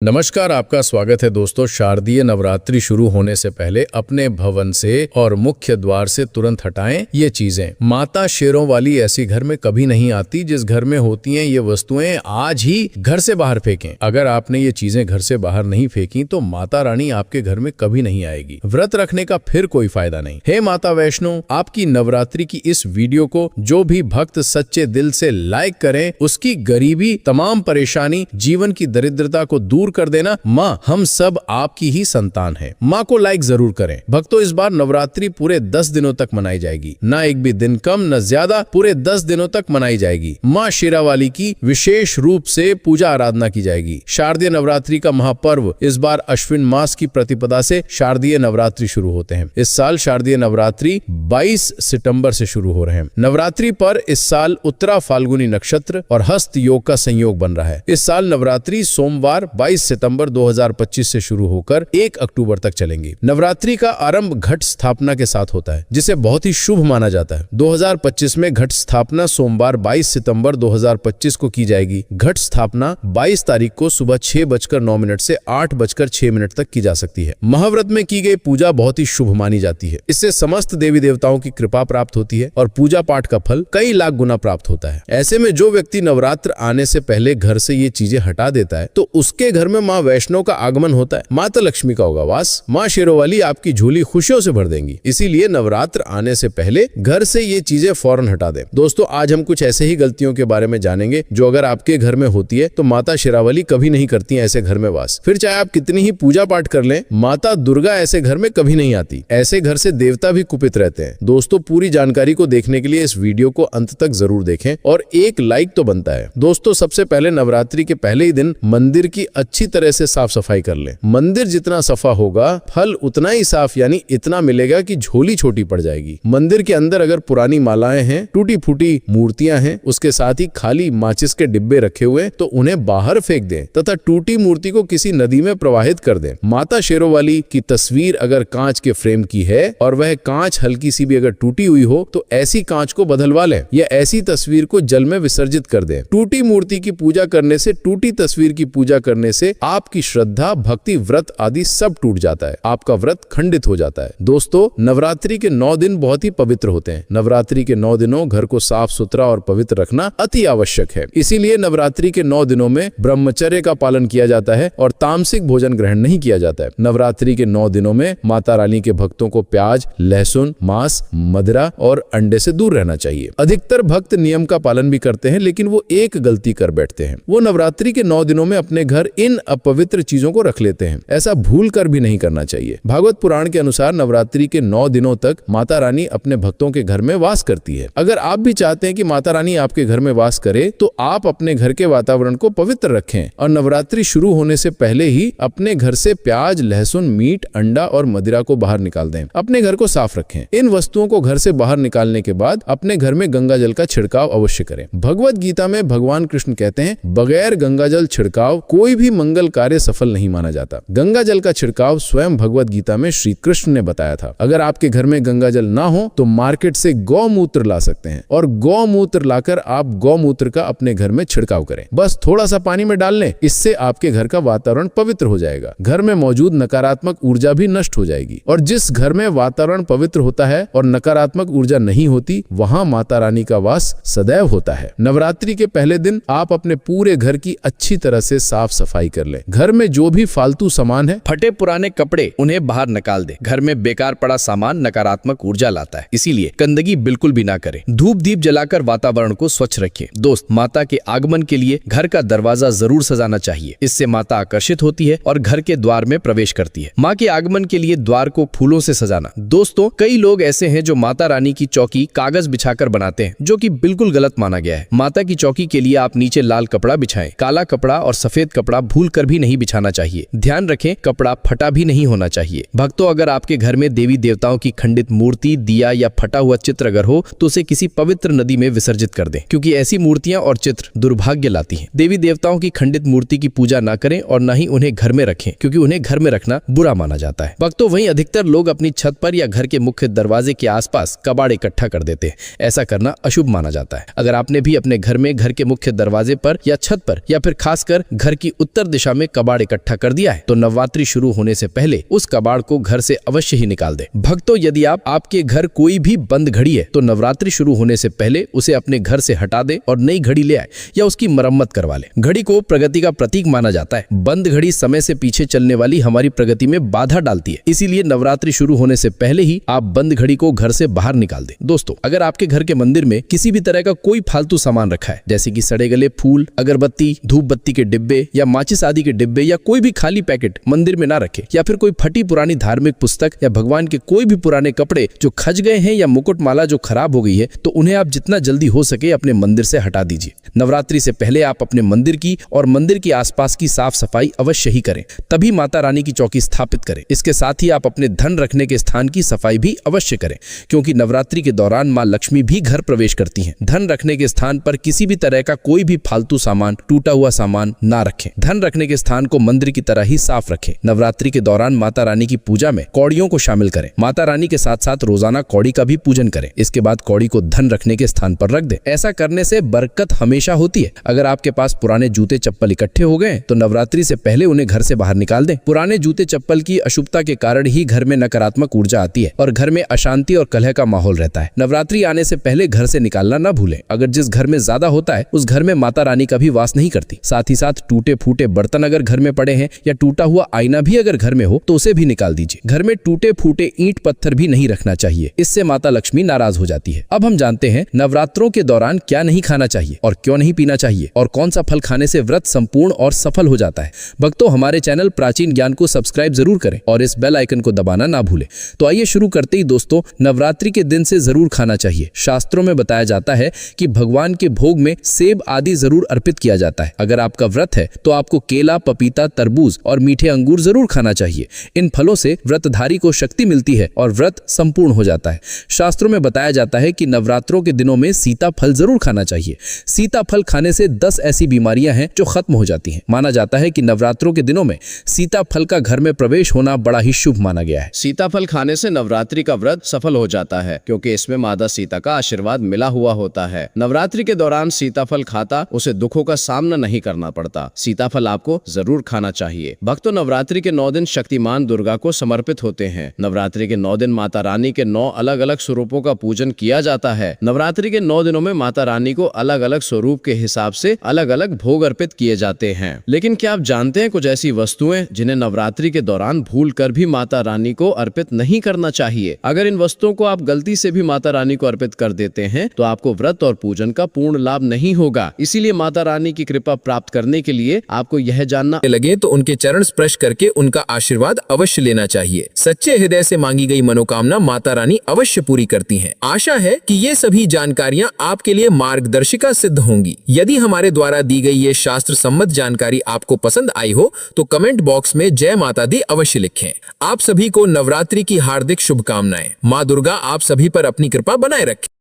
नमस्कार, आपका स्वागत है दोस्तों। शारदीय नवरात्रि शुरू होने से पहले अपने भवन से और मुख्य द्वार से तुरंत हटाएं ये चीजें। माता शेरों वाली ऐसी घर में कभी नहीं आती। जिस घर में होती हैं ये वस्तुएं आज ही घर से बाहर फेंकें। अगर आपने ये चीजें घर से बाहर नहीं फेंकी तो माता रानी आपके घर में कभी नहीं आएगी। व्रत रखने का फिर कोई फायदा नहीं। हे माता वैष्णो, आपकी नवरात्रि की इस वीडियो को जो भी भक्त सच्चे दिल से लाइक करें, उसकी गरीबी, तमाम परेशानी, जीवन की दरिद्रता को दूर कर देना। माँ, हम सब आपकी ही संतान हैं। माँ को लाइक जरूर करें। भक्तों, इस बार नवरात्रि पूरे 10 दिनों तक मनाई जाएगी। ना एक भी दिन कम न ज्यादा, पूरे 10 दिनों तक मनाई जाएगी। माँ शेरावाली की विशेष रूप से पूजा आराधना की जाएगी। शारदीय नवरात्रि का महापर्व इस बार अश्विन मास की प्रतिपदा से शारदीय नवरात्रि शुरू होते हैं। इस साल शारदीय नवरात्रि 22 सितंबर से शुरू हो रहे हैं। नवरात्रि पर इस साल उत्तरा फाल्गुनी नक्षत्र और हस्त योग का संयोग बन रहा है। इस साल नवरात्रि सोमवार 22 सितंबर 2025 से शुरू होकर 1 अक्टूबर तक चलेंगी। नवरात्रि का आरंभ घट स्थापना के साथ होता है, जिसे बहुत ही शुभ माना जाता है। 2025 में घट स्थापना सोमवार 22 सितंबर 2025 को की जाएगी। घट स्थापना 22 तारीख को सुबह 6:09 से 8:06 तक की जा सकती है। महाव्रत में की गई पूजा बहुत ही शुभ मानी जाती है। इससे समस्त देवी देवताओं की कृपा प्राप्त होती है और पूजा पाठ का फल कई लाख गुना प्राप्त होता है। ऐसे में जो व्यक्ति नवरात्र आने से पहले घर से ये चीजें हटा देता है तो उसके घर में माँ वैष्णो का आगमन होता है। माता लक्ष्मी का होगा वास। माँ शेरोवाली आपकी झोली खुशियों से भर देंगी। इसीलिए नवरात्र आने से पहले घर से ये चीजें फौरन हटा दें। दोस्तों, आज हम कुछ ऐसे ही गलतियों के बारे में जानेंगे जो अगर आपके घर में होती है तो माता शेरावाली कभी नहीं करती है ऐसे घर में वास। फिर चाहे आप कितनी ही पूजा पाठ कर लें, माता दुर्गा ऐसे घर में कभी नहीं आती। ऐसे घर से देवता भी कुपित रहते हैं। दोस्तों, पूरी जानकारी को देखने के लिए इस वीडियो को अंत तक जरूर देखें और एक लाइक तो बनता है। दोस्तों, सबसे पहले नवरात्रि के पहले ही दिन मंदिर की अच्छी तरह से साफ सफाई कर लें। मंदिर जितना सफा होगा, फल उतना ही साफ, यानी इतना मिलेगा कि झोली छोटी पड़ जाएगी। मंदिर के अंदर अगर पुरानी मालाएं हैं, टूटी फूटी मूर्तियां हैं, उसके साथ ही खाली माचिस के डिब्बे रखे हुए, तो उन्हें बाहर फेंक दें तथा टूटी मूर्ति को किसी नदी में प्रवाहित कर दें। माता शेरोवाली की तस्वीर अगर कांच के फ्रेम की है और वह कांच हल्की सी भी अगर टूटी हुई हो तो ऐसी कांच को बदलवा लें या ऐसी तस्वीर को जल में विसर्जित कर दें। टूटी मूर्ति की पूजा करने से, टूटी तस्वीर की पूजा करने से आपकी श्रद्धा, भक्ति, व्रत आदि सब टूट जाता है। आपका व्रत खंडित हो जाता है। दोस्तों, नवरात्रि के 9 दिन बहुत ही पवित्र होते हैं। नवरात्रि के 9 दिनों घर को साफ सुथरा और पवित्र रखना अति आवश्यक है। इसीलिए नवरात्रि के 9 दिनों में ब्रह्मचर्य का पालन किया जाता है और तामसिक भोजन ग्रहण नहीं किया जाता है। नवरात्रि के 9 दिनों में माता रानी के भक्तों को प्याज, लहसुन, मांस, मदिरा और अंडे से दूर रहना चाहिए। अधिकतर भक्त नियम का पालन भी करते हैं, लेकिन वो एक गलती कर बैठते हैं। वो नवरात्रि के 9 दिनों में अपने घर इन अपवित्र चीजों को रख लेते हैं। ऐसा भूल कर भी नहीं करना चाहिए। भागवत पुराण के अनुसार नवरात्रि के 9 दिनों तक माता रानी अपने भक्तों के घर में वास करती है। अगर आप भी चाहते हैं कि माता रानी आपके घर में वास करे तो आप अपने घर के वातावरण को पवित्र रखें और नवरात्रि शुरू होने से पहले ही अपने घर से प्याज, लहसुन, मीट, अंडा और मदिरा को बाहर निकाल दें। अपने घर को साफ रखें। इन वस्तुओं को घर से बाहर निकालने के बाद अपने घर में गंगा जल का छिड़काव अवश्य करें। भगवत गीता में भगवान कृष्ण कहते हैं, बगैर गंगा जल छिड़काव कोई भी मंगल कार्य सफल नहीं माना जाता। गंगा जल का छिड़काव स्वयं भगवत गीता में श्री कृष्ण ने बताया था। अगर आपके घर में गंगा जल ना हो तो मार्केट से गौमूत्र ला सकते हैं और गौमूत्र लाकर आप गौमूत्र का अपने घर में छिड़काव करें। बस थोड़ा सा पानी में डाल लें। इससे आपके घर का वातावरण पवित्र हो जाएगा। घर में मौजूद नकारात्मक ऊर्जा भी नष्ट हो जाएगी। और जिस घर में वातावरण पवित्र होता है और नकारात्मक ऊर्जा नहीं होती, वहाँ माता रानी का वास सदैव होता है। नवरात्रि के पहले दिन आप अपने पूरे घर की अच्छी तरह से साफ सफाई कर लें। घर में जो भी फालतू सामान है, फटे पुराने कपड़े, उन्हें बाहर निकाल दें। घर में बेकार पड़ा सामान नकारात्मक ऊर्जा लाता है, इसीलिए गंदगी बिल्कुल भी ना करें। धूप दीप जलाकर वातावरण को स्वच्छ रखें। दोस्त, माता के आगमन के लिए घर का दरवाजा जरूर सजाना चाहिए। इससे माता आकर्षित होती है और घर के द्वार में प्रवेश करती है। माँ के आगमन के लिए द्वार को फूलों से सजाना। दोस्तों, कई लोग ऐसे हैं जो माता रानी की चौकी कागज बिछाकर बनाते हैं, जो कि बिल्कुल गलत माना गया है। माता की चौकी के लिए आप नीचे लाल कपड़ा बिछाएं। काला कपड़ा और सफेद कपड़ा भूल कर भी नहीं बिछाना चाहिए। ध्यान रखें, कपड़ा फटा भी नहीं होना चाहिए। भक्तों, अगर आपके घर में देवी देवताओं की खंडित मूर्ति, दिया या फटा हुआ चित्र अगर हो तो उसे किसी पवित्र नदी में विसर्जित कर दें, क्योंकि ऐसी मूर्तियां और चित्र दुर्भाग्य लाती हैं। देवी देवताओं की खंडित मूर्ति की पूजा ना करें और ना ही उन्हें घर में रखें, क्योंकि उन्हें घर में रखना बुरा माना जाता है। भक्तों, वहीं अधिकतर लोग अपनी छत पर या घर के मुख्य दरवाजे के आसपास कबाड़ इकट्ठा कर देते हैं। ऐसा करना अशुभ माना जाता है। अगर आपने भी अपने घर में घर के मुख्य दरवाजे पर या छत पर या फिर खासकर घर की उत्तर दिशा में कबाड़ इकट्ठा कर दिया है तो नवरात्रि शुरू होने से पहले उस कबाड़ को घर से अवश्य ही निकाल दे। भक्तों, यदि आपके घर कोई भी बंद घड़ी है तो नवरात्रि शुरू होने से पहले उसे अपने घर से हटा दे और नई घड़ी ले आए या उसकी मरम्मत करवा ले। घड़ी को प्रगति का प्रतीक माना जाता है। बंद घड़ी समय से पीछे चलने वाली हमारी प्रगति में बाधा डालती है, इसीलिए नवरात्रि शुरू होने से पहले ही आप बंद घड़ी को घर से बाहर निकाल दें। दोस्तों, अगर आपके घर के मंदिर में किसी भी तरह का कोई फालतू सामान रखा है, जैसे कि सड़े गले फूल, अगरबत्ती, धूप बत्ती के डिब्बे या माचिस आदि के डिब्बे या कोई भी खाली पैकेट मंदिर में ना रखे, या फिर कोई फटी पुरानी धार्मिक पुस्तक या भगवान के कोई भी पुराने कपड़े जो खज गए हैं या मुकुट माला जो खराब हो गई है, तो उन्हें आप जितना जल्दी हो सके अपने मंदिर से हटा दीजिए। नवरात्रि से पहले आप अपने मंदिर की और मंदिर के आसपास की साफ सफाई अवश्य ही करें, तभी माता रानी की चौकी स्थापित करें। इसके साथ ही आप अपने धन रखने के स्थान की सफाई भी अवश्य करें, क्योंकि नवरात्रि के दौरान मां लक्ष्मी भी घर प्रवेश करती हैं। धन रखने के स्थान पर किसी भी तरह का कोई भी फालतू सामान, टूटा हुआ सामान ना रखें। धन रखने के स्थान को मंदिर की तरह ही साफ रखें। नवरात्रि के दौरान माता रानी की पूजा में कौड़ियों को शामिल करें। माता रानी के साथ साथ रोजाना कौड़ी का भी पूजन करें। इसके बाद कौड़ी को धन रखने के स्थान पर रख दें। ऐसा करने से बरकत हमेशा होती है। अगर आपके पास पुराने जूते चप्पल इकट्ठे हो गए तो नवरात्रि से पहले उन्हें घर से बाहर निकाल दें। पुराने जूते चप्पल की अशुभता के कारण ही घर में नकारात्मक ऊर्जा आती है और घर में अशांति और कलह का माहौल रहता है। नवरात्रि आने से पहले घर से निकालना न भूलें। अगर जिस घर में ज्यादा होता है उस घर में माता रानी का भी वास नहीं करती। साथ ही साथ टूटे फूटे बर्तन अगर घर में पड़े हैं या टूटा हुआ आईना भी अगर घर में हो तो उसे भी निकाल दीजिए। घर में टूटे फूटे ईंट पत्थर भी नहीं रखना चाहिए, इससे माता लक्ष्मी नाराज हो जाती है। अब हम जानते हैं नवरात्रों के दौरान क्या नहीं खाना चाहिए और क्यों नहीं पीना चाहिए और कौन सा फल खाने से व्रत संपूर्ण और सफल हो जाता है। भक्तों, हमारे चैनल प्राचीन ज्ञान को सब्सक्राइब जरूर करें और इस बेल आइकन को दबाना ना भूलें। तो आइए शुरू करते ही दोस्तों, नवरात्रि के दिन से जरूर खाना चाहिए। शास्त्रों में बताया जाता है कि भगवान के भोग में सेब आदि जरूर अर्पित किया जाता है। अगर आपका व्रत है तो आपको केला, पपीता, तरबूज और मीठे अंगूर जरूर खाना चाहिए। इन फलों से व्रतधारी को शक्ति मिलती है और व्रत संपूर्ण हो जाता है। शास्त्रों में बताया जाता है कि नवरात्रों के दिनों में सीता फल जरूर खाना चाहिए। सीता फल खाने से 10 ऐसी बीमारियां हैं जो खत्म हो जाती हैं। माना जाता है कि नवरात्रों के दिनों में सीता फल का घर में प्रवेश होना बड़ा ही शुभ माना गया है। सीताफल खाने से नवरात्रि का व्रत सफल हो जाता है, क्योंकि इसमें माता सीता का आशीर्वाद मिला हुआ होता है। नवरात्रि के दौरान सीताफल खाता उसे दुखों का सामना नहीं करना पड़ता। सीताफल आपको जरूर खाना चाहिए। भक्तों, नवरात्रि के 9 दिन शक्तिमान दुर्गा को समर्पित होते हैं। नवरात्रि के 9 दिन माता रानी के 9 अलग अलग स्वरूपों का पूजन किया जाता है। नवरात्रि के 9 दिनों में माता रानी को अलग अलग स्वरूप के हिसाब से अलग अलग भोग अर्पित किए जाते हैं। लेकिन क्या आप जानते हैं कुछ ऐसी वस्तुएं जिन्हें नवरात्रि के दौरान भूल कर भी माता रानी को अर्पित नहीं करना चाहिए? अगर इन वस्तुओं को आप गलती से भी माता रानी को अर्पित कर देते हैं तो आपको व्रत और पूजन का पूर्ण लाभ नहीं होगा। इसीलिए माता रानी की कृपा प्राप्त करने के लिए आपको यह जानना लगे तो उनके चरण स्पर्श करके उनका आशीर्वाद अवश्य लेना चाहिए। सच्चे हृदय से मांगी गई मनोकामना माता रानी अवश्य पूरी करती हैं। आशा है कि ये सभी जानकारियां आपके लिए मार्गदर्शिका सिद्ध होंगी। यदि हमारे द्वारा दी गई ये शास्त्र सम्मत जानकारी आपको पसंद आई हो तो कमेंट बॉक्स में जय माता दी अवश्य लिखें। आप सभी को नवरात्रि की हार्दिक शुभकामनाएं। माँ दुर्गा आप सभी पर अपनी कृपा बनाए रखे।